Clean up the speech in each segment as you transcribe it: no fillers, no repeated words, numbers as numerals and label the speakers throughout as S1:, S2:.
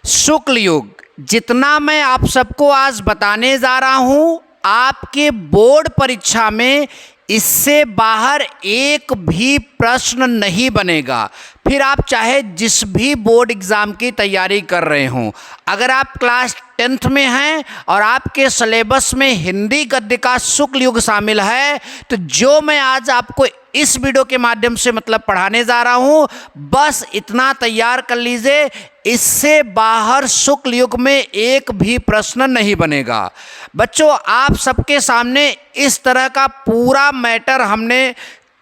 S1: शुक्ल युग जितना मैं आप सबको आज बताने जा रहा हूँ, आपके बोर्ड परीक्षा में इससे बाहर एक भी प्रश्न नहीं बनेगा। फिर आप चाहे जिस भी बोर्ड एग्ज़ाम की तैयारी कर रहे हों, अगर आप क्लास 10th में हैं और आपके सिलेबस में हिंदी गद्य का शुक्ल युग शामिल है, तो जो मैं आज आपको इस वीडियो के माध्यम से पढ़ाने जा रहा हूं, बस इतना तैयार कर लीजिए, इससे बाहर शुक्ल युग में एक भी प्रश्न नहीं बनेगा। बच्चों, आप सबके सामने इस तरह का पूरा मैटर हमने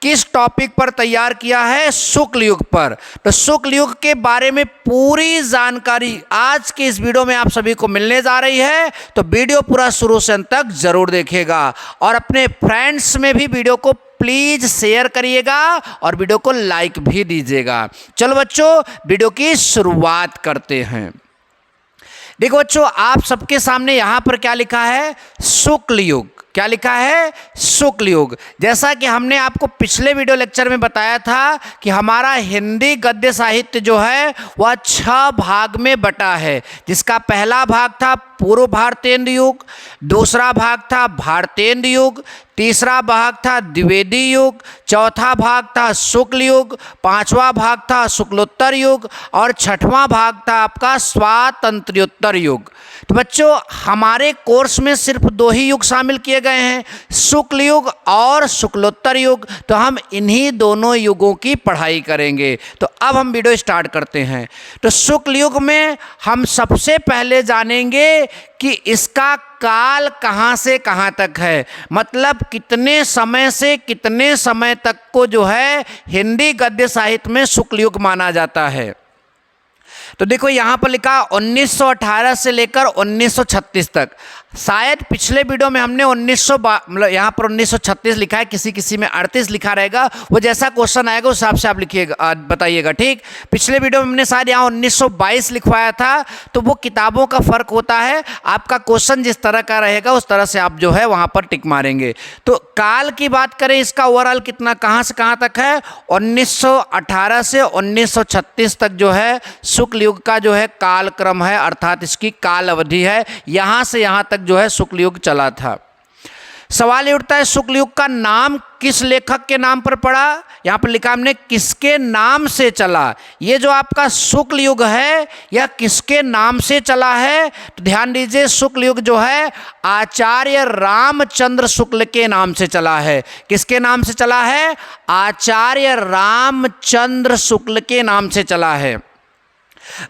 S1: किस टॉपिक पर तैयार किया है, शुक्ल युग पर। तो शुक्ल युग के बारे में पूरी जानकारी आज के इस वीडियो में आप सभी को मिलने जा रही है, तो वीडियो पूरा शुरू से अंत तक जरूर देखिएगा और अपने फ्रेंड्स में भी वीडियो को प्लीज शेयर करिएगा और वीडियो को लाइक भी दीजिएगा। चलो बच्चों, वीडियो की शुरुआत करते हैं। देखो बच्चों, आप सबके सामने यहां पर क्या लिखा है, शुक्ल युग। क्या लिखा है, शुक्ल युग। जैसा कि हमने आपको पिछले वीडियो लेक्चर में बताया था कि हमारा हिंदी गद्य साहित्य जो है वह 6 भाग में बटा है, जिसका पहला भाग था पूर्व भारतेंद्र युग, दूसरा भाग था भारतेंद्र युग, तीसरा भाग था द्विवेदी युग, चौथा भाग था शुक्ल युग, पांचवा भाग था शुक्लोत्तर युग और छठवां भाग था आपका स्वातंत्र्योत्तर युग। तो बच्चों, हमारे कोर्स में सिर्फ 2 ही युग शामिल किए गए हैं, शुक्ल युग और शुक्लोत्तर युग। तो हम इन्हीं दोनों युगों की पढ़ाई करेंगे। तो अब हम वीडियो स्टार्ट करते हैं। तो शुक्ल युग में हम सबसे पहले जानेंगे कि इसका काल कहाँ से कहाँ तक है, मतलब कितने समय से कितने समय तक को जो है हिंदी गद्य साहित्य में शुक्ल युग माना जाता है। तो देखो यहाँ पर लिखा 1918 से लेकर 1936 तक। शायद पिछले वीडियो में हमने 1900 यहाँ पर 1936 लिखा है, किसी किसी में 38 लिखा रहेगा। वो जैसा क्वेश्चन आएगा उस हिसाब से आप लिखिएगा, बताइएगा, ठीक। पिछले वीडियो में हमने शायद यहाँ 1922 लिखवाया था। तो वो किताबों का फ़र्क होता है, आपका क्वेश्चन जिस तरह का रहेगा उस तरह से आप जो है वहाँ पर टिक मारेंगे। तो काल की बात करें, इसका ओवरऑल कितना कहाँ से कहाँ तक है, 1918 से 1936 तक जो है शुक्ल युग का जो है कालक्रम है, अर्थात इसकी काल अवधि है। यहाँ से यहाँ तक जो है शुक्ल युग चला था। सवाल ये उठता है, शुक्ल युग का नाम किस लेखक के नाम पर पड़ा। यहाँ पर लिखा हमने किसके नाम से चला। ये जो आपका शुक्ल युग है यह किसके नाम से चला है, तो ध्यान दीजिए, शुक्ल युग जो है आचार्य रामचंद्र शुक्ल के नाम से चला है। किसके नाम से चला है, आचार्य रामचंद्र शुक्ल के नाम से चला है।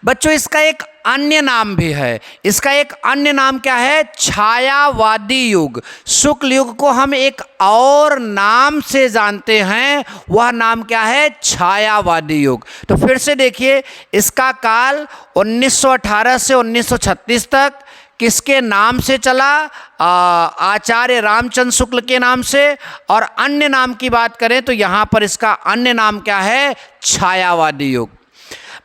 S1: बच्चों, इसका एक अन्य नाम भी है। इसका एक अन्य नाम क्या है, छायावादी युग। शुक्ल युग को हम एक और नाम से जानते हैं, वह नाम क्या है, छायावादी युग। तो फिर से देखिए, इसका काल 1918 से 1936 तक किसके नाम से चला, आचार्य रामचंद्र शुक्ल के नाम से। और अन्य नाम की बात करें तो यहाँ पर इसका अन्य नाम क्या है, छायावादी युग।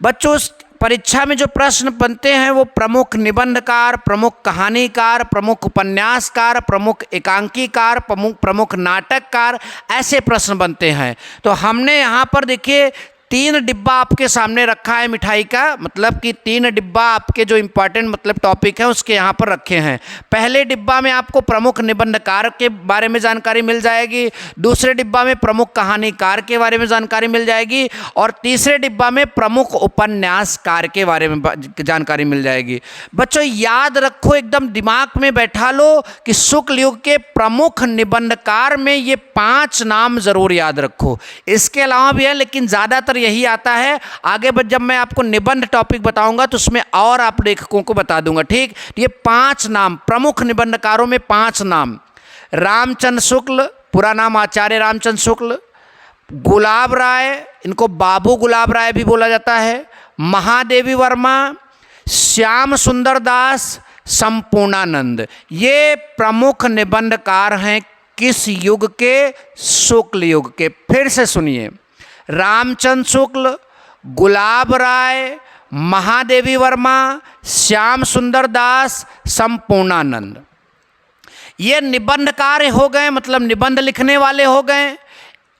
S1: बच्चों, परीक्षा में जो प्रश्न बनते हैं वो प्रमुख निबंधकार, प्रमुख कहानीकार, प्रमुख उपन्यासकार, प्रमुख एकांकीकार, प्रमुख नाटककार, ऐसे प्रश्न बनते हैं। तो हमने यहाँ पर देखिए 3 डिब्बा आपके सामने रखा है मिठाई का, मतलब कि 3 डिब्बा आपके जो इंपॉर्टेंट टॉपिक है उसके यहाँ पर रखे हैं। पहले डिब्बा में आपको प्रमुख निबंधकार के बारे में जानकारी मिल जाएगी, दूसरे डिब्बा में प्रमुख कहानीकार के बारे में जानकारी मिल जाएगी और तीसरे डिब्बा में प्रमुख उपन्यासकार के बारे में जानकारी मिल जाएगी। बच्चों, याद रखो, एकदम दिमाग में बैठा लो कि शुक्ल युग के प्रमुख निबंधकार में ये 5 नाम जरूर याद रखो। इसके अलावा भी है, लेकिन ज़्यादातर यही आता है। आगे जब मैं आपको निबंध टॉपिक बताऊंगा तो उसमें और आप लेखकों को बता दूंगा, ठीक। ये 5 नाम, प्रमुख निबंधकारों में 5 नाम, रामचंद्र शुक्ल, पूरा नाम आचार्य रामचंद्र शुक्ल, गुलाब राय, इनको बाबू गुलाब राय भी बोला जाता है, महादेवी वर्मा, श्याम सुंदर दास, संपूर्णानंद। ये प्रमुख निबंधकार हैं किस युग के, शुक्ल युग के। फिर से सुनिए, रामचंद्र शुक्ल, गुलाब राय, महादेवी वर्मा, श्याम सुंदर दास, संपूर्णानंद। ये निबंधकार हो गए, मतलब निबंध लिखने वाले हो गए।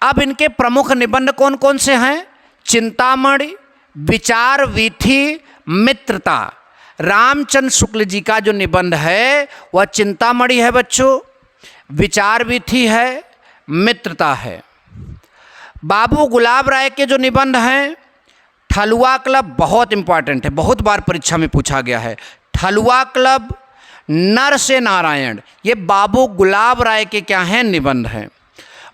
S1: अब इनके प्रमुख निबंध कौन कौन से हैं, चिंतामणि, विचार वीथी, मित्रता। रामचंद्र शुक्ल जी का जो निबंध है वह चिंतामणि है बच्चों, विचार विथि है, मित्रता है। बाबू गुलाब राय के जो निबंध हैं, ठलुआ क्लब बहुत इंपॉर्टेंट है, बहुत बार परीक्षा में पूछा गया है। ठलुआ क्लब, नर से नारायण, ये बाबू गुलाब राय के क्या हैं, निबंध हैं।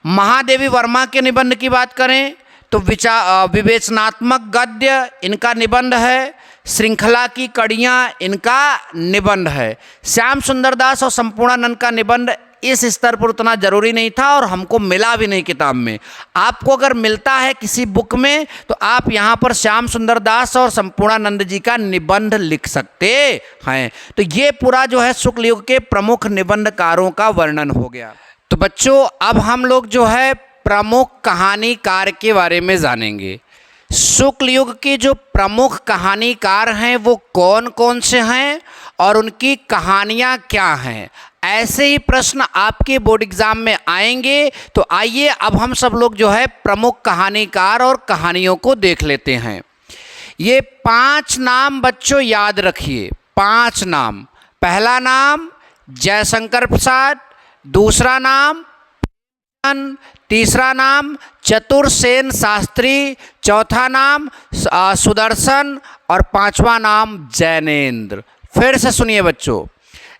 S1: महादेवी वर्मा के निबंध की बात करें तो विवेचनात्मक गद्य इनका निबंध है। श्रृंखला की कड़ियाँ इनका निबंध है। श्याम सुंदर दास और संपूर्णानंद का निबंध इस स्तर पर उतना ज़रूरी नहीं था और हमको मिला भी नहीं किताब में। आपको अगर मिलता है किसी बुक में तो आप यहाँ पर श्याम सुंदर दास और संपूर्णानंद जी का निबंध लिख सकते हैं। तो ये पूरा जो है शुक्ल युग के प्रमुख निबंधकारों का वर्णन हो गया। तो बच्चों अब हम लोग जो है प्रमुख कहानीकार के बारे में जानेंगे। शुक्ल युग के जो प्रमुख कहानीकार हैं वो कौन कौन से हैं और उनकी कहानियाँ क्या हैं। ऐसे ही प्रश्न आपके बोर्ड एग्जाम में आएंगे। तो आइए अब हम सब लोग जो है प्रमुख कहानीकार और कहानियों को देख लेते हैं। ये 5 नाम बच्चों याद रखिए, 5 नाम। पहला नाम जयशंकर प्रसाद, दूसरा नाम तीसरा नाम चतुरसेन शास्त्री, चौथा नाम सुदर्शन और 5वां नाम जैनेन्द्र। फिर से सुनिए बच्चों,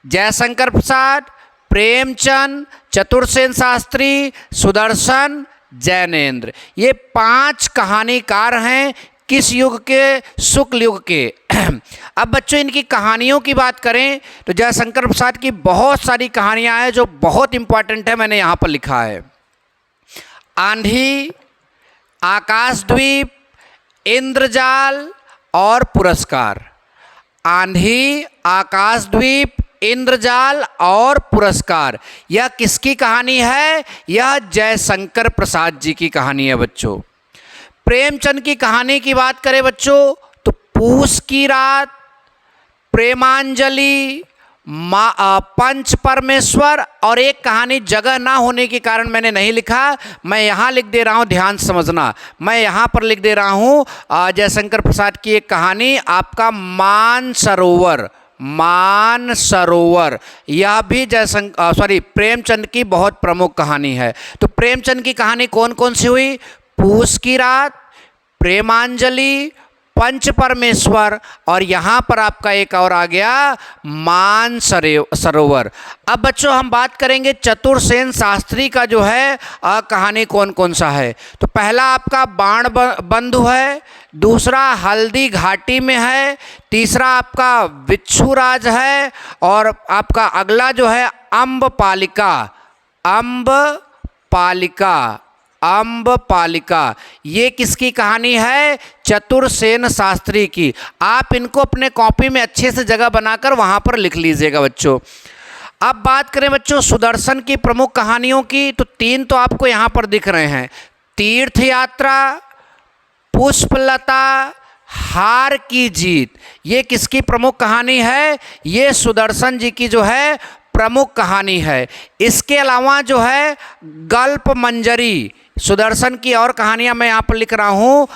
S1: जयशंकर प्रसाद, प्रेमचंद, चतुरसेन शास्त्री, सुदर्शन, जैनेन्द्र, ये 5 कहानीकार हैं। किस युग के? शुक्ल युग के। अब बच्चों इनकी कहानियों की बात करें तो जयशंकर प्रसाद की बहुत सारी कहानियां हैं जो बहुत इंपॉर्टेंट है, मैंने यहाँ पर लिखा है। आंधी, आकाशद्वीप, इंद्रजाल और पुरस्कार। आंधी, आकाशद्वीप, इंद्रजाल और पुरस्कार, यह किसकी कहानी है? यह जयशंकर प्रसाद जी की कहानी है बच्चों। प्रेमचंद की कहानी की बात करें बच्चों तो पूस की रात, प्रेमांजलि, पंच परमेश्वर और एक कहानी जगह ना होने के कारण मैंने नहीं लिखा, मैं यहाँ लिख दे रहा हूँ, ध्यान से समझना। मैं यहाँ पर लिख दे रहा हूँ जयशंकर प्रसाद की एक कहानी आपका मानसरोवर। मानसरोवर यह भी प्रेमचंद की बहुत प्रमुख कहानी है। तो प्रेमचंद की कहानी कौन कौन सी हुई? पूस की रात, प्रेमांजलि, पंच परमेश्वर और यहाँ पर आपका एक और आ गया मानसरोवर। अब बच्चों हम बात करेंगे चतुरसेन शास्त्री का जो है कहानी कौन कौन सा है। तो पहला आपका बाण बंधु है, दूसरा हल्दी घाटी में है, तीसरा आपका बिच्छूराज है और आपका अगला जो है अम्बपालिका। अम्बपालिका ये किसकी कहानी है? चतुरसेन शास्त्री की। आप इनको अपने कॉपी में अच्छे से जगह बनाकर वहाँ पर लिख लीजिएगा बच्चों। अब बात करें बच्चों सुदर्शन की प्रमुख कहानियों की तो 3 तो आपको यहाँ पर दिख रहे हैं। तीर्थ यात्रा, पुष्पलता, हार की जीत, ये किसकी प्रमुख कहानी है? ये सुदर्शन जी की जो है प्रमुख कहानी है। इसके अलावा जो है गल्प मंजरी, सुदर्शन की और कहानियां मैं यहाँ पर लिख रहा हूँ।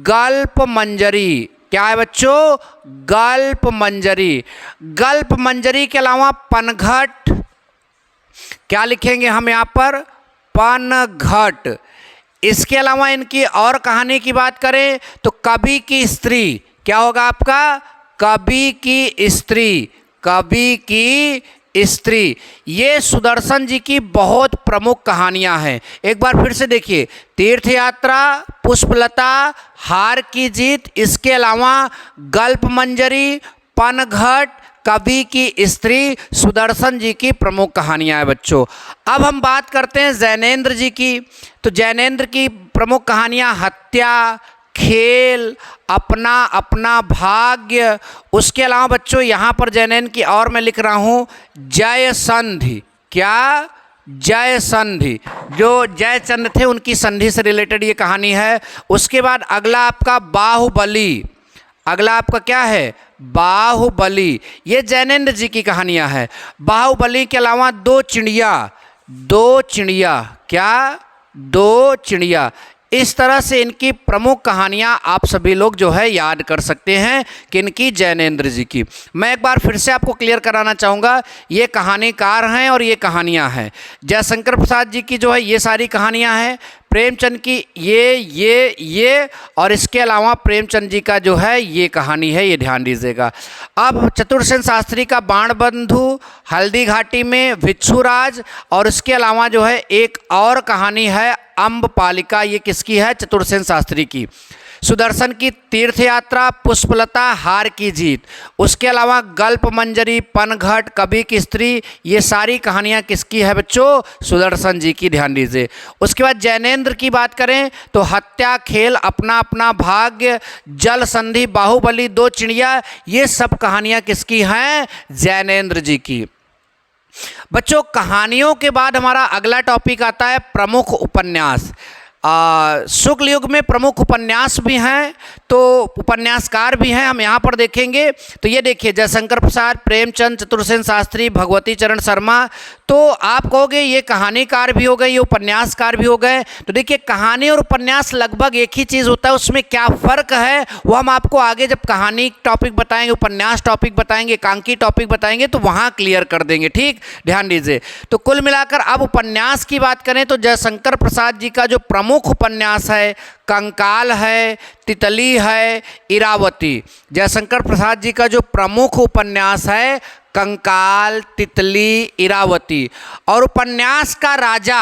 S1: गल्प मंजरी क्या है बच्चों? गल्प मंजरी। गल्प मंजरी के अलावा पनघट, क्या लिखेंगे हम यहाँ पर? पनघट। इसके अलावा इनकी और कहानी की बात करें तो कवि की स्त्री, क्या होगा आपका? कवि की स्त्री। कवि की स्त्री, ये सुदर्शन जी की बहुत प्रमुख कहानियां हैं। एक बार फिर से देखिए, तीर्थ यात्रा, पुष्पलता, हार की जीत, इसके अलावा गल्प मंजरी, पनघट, कवि की स्त्री, सुदर्शन जी की प्रमुख कहानियां हैं बच्चों। अब हम बात करते हैं जैनेन्द्र जी की। तो जैनेन्द्र की प्रमुख कहानियां हत्या, खेल, अपना अपना भाग्य, उसके अलावा बच्चों यहाँ पर जैनेन्द्र की और मैं लिख रहा हूँ जय संधि। क्या? जय संधि, जो जयचंद थे उनकी संधि से रिलेटेड ये कहानी है। उसके बाद अगला आपका बाहुबली। अगला आपका क्या है? बाहुबली, ये जैनेन्द्र जी की कहानियाँ हैं। बाहुबली के अलावा 2 चिड़िया। क्या? 2 चिड़िया। इस तरह से इनकी प्रमुख कहानियाँ आप सभी लोग जो है याद कर सकते हैं कि इनकी जैनेंद्र जी की। मैं एक बार फिर से आपको क्लियर कराना चाहूँगा, ये कहानीकार हैं और ये कहानियाँ हैं। जयशंकर प्रसाद जी की जो है ये सारी कहानियाँ हैं, प्रेमचंद की ये और इसके अलावा प्रेमचंद जी का जो है ये कहानी है, ये ध्यान दीजिएगा। अब चतुरसेन शास्त्री का बाणबंधु, हल्दी घाटी में भिक्षुराज, और इसके अलावा जो है एक और कहानी है अम्बपालिका, ये किसकी है? चतुरसेन शास्त्री की। सुदर्शन की तीर्थ यात्रा, पुष्पलता, हार की जीत, उसके अलावा गल्प मंजरी, पनघट, कवि की स्त्री, ये सारी कहानियाँ किसकी है बच्चों? सुदर्शन जी की, ध्यान दीजिए। उसके बाद जैनेंद्र की बात करें तो हत्या, खेल, अपना अपना भाग्य, जल संधि, बाहुबली, दो चिड़िया, ये सब कहानियाँ किसकी हैं? जैनेंद्र जी की। बच्चों कहानियों के बाद हमारा अगला टॉपिक आता है प्रमुख उपन्यास। शुक्ल युग में प्रमुख उपन्यास भी हैं, तो उपन्यासकार भी हैं, हम यहाँ पर देखेंगे। तो ये देखिए, जयशंकर प्रसाद, प्रेमचंद, चतुरसेन शास्त्री, भगवती चरण शर्मा। तो आप कहोगे ये कहानीकार भी हो गए, ये उपन्यासकार भी हो गए। तो देखिए, कहानी और उपन्यास लगभग एक ही चीज़ होता है, उसमें क्या फ़र्क है वो हम आपको आगे जब कहानी टॉपिक बताएंगे, उपन्यास टॉपिक बताएंगे, एकांकी टॉपिक बताएंगे तो वहाँ क्लियर कर देंगे, ठीक? ध्यान दीजिए। तो कुल मिलाकर अब उपन्यास की बात करें तो जयशंकर प्रसाद जी का जो प्रमुख उपन्यास है, कंकाल है, तितली है, इरावती। जयशंकर प्रसाद जी का जो प्रमुख उपन्यास है कंकाल, तितली, इरावती। और उपन्यास का राजा,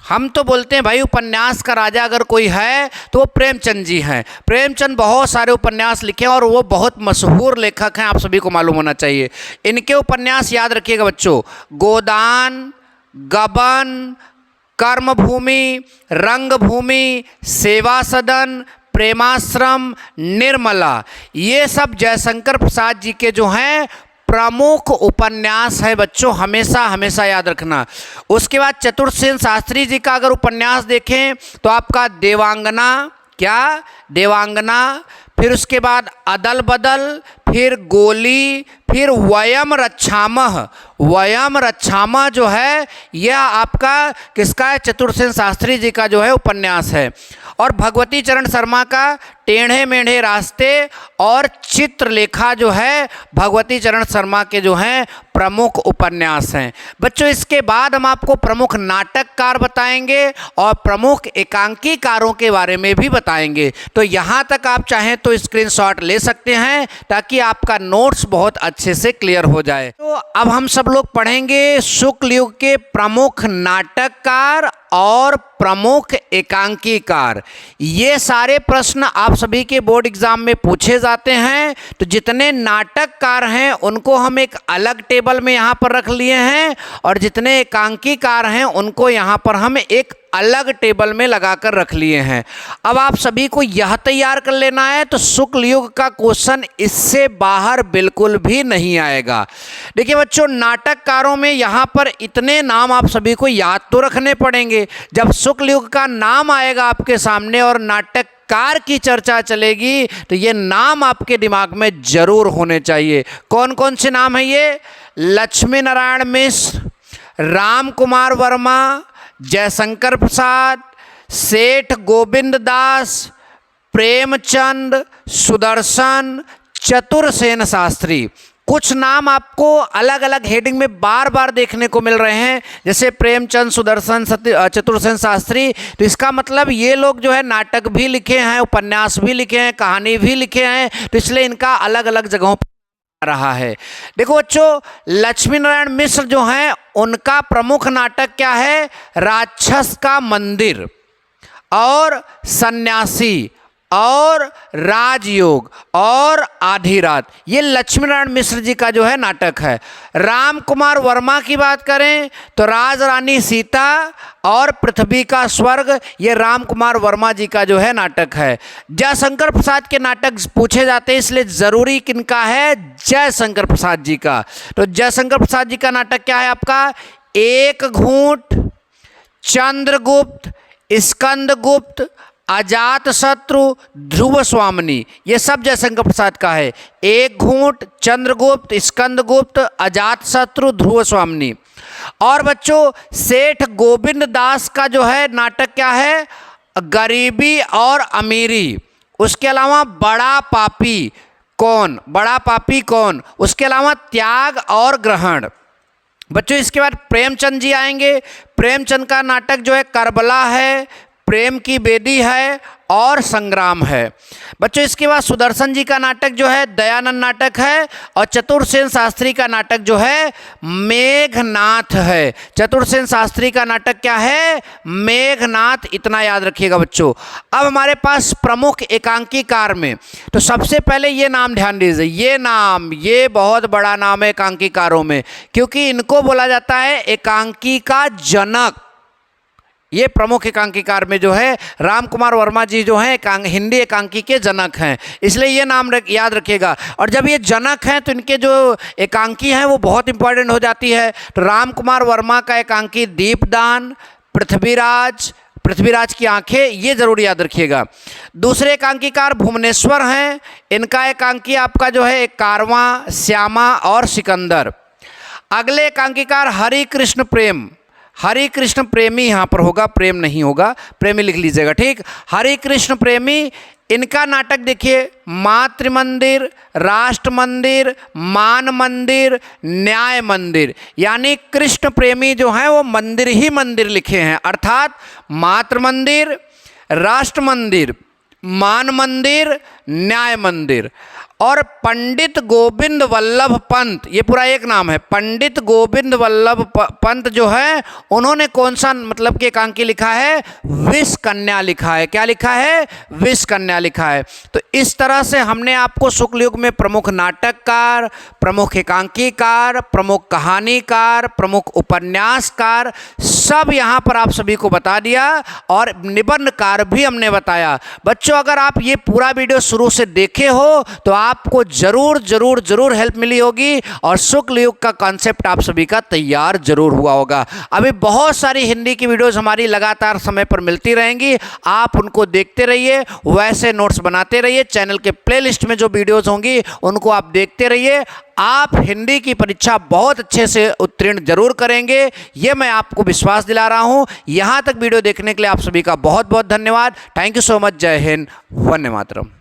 S1: हम तो बोलते हैं भाई उपन्यास का राजा अगर कोई है तो वो प्रेमचंद जी हैं। प्रेमचंद बहुत सारे उपन्यास लिखे हैं और वो बहुत मशहूर लेखक हैं, आप सभी को मालूम होना चाहिए। इनके उपन्यास याद रखिएगा बच्चों, गोदान, गबन, कर्मभूमि, रंगभूमि, सेवा सदन, प्रेमाश्रम, निर्मला, ये सब जयशंकर प्रसाद जी के जो हैं प्रमुख उपन्यास है बच्चों, हमेशा हमेशा याद रखना। उसके बाद चतुरसेन शास्त्री जी का अगर उपन्यास देखें तो आपका देवांगना, क्या? देवांगना, फिर उसके बाद अदल बदल, फिर गोली, फिर वयम रक्षामः। वयम रक्षामः जो है यह आपका किसका है? चतुरसेन शास्त्री जी का जो है उपन्यास है। और भगवती चरण शर्मा का टेढ़े मेढ़े रास्ते और चित्रलेखा जो है भगवती चरण शर्मा के जो हैं प्रमुख उपन्यास हैं। बच्चों इसके बाद हम आपको प्रमुख नाटककार बताएंगे और प्रमुख एकांकीकारों के बारे में भी बताएंगे। तो यहाँ तक आप चाहें तो स्क्रीनशॉट ले सकते हैं ताकि आपका नोट्स बहुत अच्छे से क्लियर हो जाए। तो अब हम सब लोग पढ़ेंगे शुक्ल युग के प्रमुख नाटककार और प्रमुख एकांकीकार। ये सारे प्रश्न आप सभी के बोर्ड एग्जाम में पूछे जाते हैं। तो जितने नाटककार हैं उनको हम एक अलग टेबल में यहाँ पर रख लिए हैं और जितने एकांकीकार हैं उनको यहाँ पर हम एक अलग टेबल में लगाकर रख लिए हैं। अब आप सभी को यह तैयार कर लेना है तो शुक्ल युग का क्वेश्चन इससे बाहर बिल्कुल भी नहीं आएगा। देखिए बच्चों, नाटककारों में यहाँ पर इतने नाम आप सभी को याद तो रखने पड़ेंगे। जब शुक्ल युग का नाम आएगा आपके सामने और नाटककार की चर्चा चलेगी तो ये नाम आपके दिमाग में जरूर होने चाहिए। कौन कौन से नाम है ये? लक्ष्मी नारायण मिश्र, राम कुमार वर्मा, जयशंकर प्रसाद, सेठ गोविंद दास, प्रेमचंद, सुदर्शन, चतुरसेन शास्त्री। कुछ नाम आपको अलग अलग हेडिंग में बार बार देखने को मिल रहे हैं, जैसे प्रेमचंद, सुदर्शन, चतुरसेन शास्त्री। तो इसका मतलब ये लोग जो है नाटक भी लिखे हैं, उपन्यास भी लिखे हैं, कहानी भी लिखे हैं, तो इसलिए इनका अलग अलग जगहों पर रहा है। देखो बच्चों, लक्ष्मी नारायण मिश्र जो हैं उनका प्रमुख नाटक क्या है? राक्षस का मंदिर और सन्यासी और राजयोग और आधी रात, ये लक्ष्मी नारायण मिश्र जी का जो है नाटक है। राम कुमार वर्मा की बात करें तो राज रानी सीता और पृथ्वी का स्वर्ग, ये राम कुमार वर्मा जी का जो है नाटक है। जयशंकर प्रसाद के नाटक पूछे जाते हैं, इसलिए ज़रूरी किनका है? जयशंकर प्रसाद जी का। तो जयशंकर प्रसाद जी का नाटक क्या है आपका? एक घूंट, चंद्रगुप्त, स्कंदगुप्त, अजातशत्रु, ध्रुव स्वामिनी, ये सब जयशंकर प्रसाद का है। एक घूंट, चंद्रगुप्त, स्कंदगुप्त, अजातशत्रु, ध्रुव स्वामिनी। और बच्चों सेठ गोविंद दास का जो है नाटक क्या है? गरीबी और अमीरी। उसके अलावा बड़ा पापी कौन, बड़ा पापी कौन। उसके अलावा त्याग और ग्रहण। बच्चों इसके बाद प्रेमचंद जी आएंगे। प्रेमचंद का नाटक जो है करबला है, प्रेम की बेदी है और संग्राम है। बच्चों इसके बाद सुदर्शन जी का नाटक जो है दयानंद नाटक है, और चतुरसेन शास्त्री का नाटक जो है मेघनाथ है। चतुरसेन शास्त्री का नाटक क्या है, मेघनाथ। इतना याद रखिएगा बच्चों। अब हमारे पास प्रमुख एकांकीकार में तो सबसे पहले ये नाम ध्यान दीजिए। ये नाम, ये बहुत बड़ा नाम है एकांकीकारों में, क्योंकि इनको बोला जाता है एकांकी का जनक। ये प्रमुख एकांकीकार में जो है राम कुमार वर्मा जी जो हैं हिंदी एकांकी के जनक हैं, इसलिए ये नाम याद रखिएगा। और जब ये जनक हैं तो इनके जो एकांकी हैं वो बहुत इंपॉर्टेंट हो जाती है। तो राम कुमार वर्मा का एकांकी दीपदान, पृथ्वीराज की आंखें, ये जरूर याद रखिएगा। दूसरे एकांकीकार भुवनेश्वर हैं। इनका एकांकी आपका जो है कारवां, श्यामा और सिकंदर। अगले एकांकीकार हरि कृष्ण प्रेम। हरि कृष्ण प्रेमी यहाँ पर होगा, प्रेम नहीं होगा, प्रेमी लिख लीजिएगा, ठीक। हरि कृष्ण प्रेमी, इनका नाटक देखिए मातृ मंदिर, राष्ट्र मंदिर, मान मंदिर, न्याय मंदिर। यानी कृष्ण प्रेमी जो हैं वो मंदिर ही मंदिर लिखे हैं, अर्थात मातृ मंदिर, राष्ट्र मंदिर, मान मंदिर, न्याय मंदिर। और पंडित गोविंद वल्लभ पंत, ये पूरा एक नाम है, पंडित गोविंद वल्लभ पंत जो है उन्होंने कौन सा मतलब कि एकांकी लिखा है, विष कन्या लिखा है। क्या लिखा है, विष कन्या लिखा है। तो इस तरह से हमने आपको शुक्ल युग में प्रमुख नाटककार, प्रमुख एकांकीकार, प्रमुख कहानीकार, प्रमुख उपन्यासकार सब यहाँ पर आप सभी को बता दिया, और निबंधकार भी हमने बताया। बच्चों अगर आप ये पूरा वीडियो शुरू से देखे हो तो आपको जरूर जरूर जरूर हेल्प मिली होगी, और शुक्ल युग का कॉन्सेप्ट आप सभी का तैयार जरूर हुआ होगा। अभी बहुत सारी हिंदी की वीडियोस हमारी लगातार समय पर मिलती रहेंगी, आप उनको देखते रहिए, वैसे नोट्स बनाते रहिए। चैनल के प्लेलिस्ट में जो वीडियोस होंगी उनको आप देखते रहिए। आप हिंदी की परीक्षा बहुत अच्छे से उत्तीर्ण जरूर करेंगे, ये मैं आपको विश्वास दिला रहा हूँ। यहाँ तक वीडियो देखने के लिए आप सभी का बहुत बहुत धन्यवाद। Thank you so much. जय हिंद, वंदे मातरम।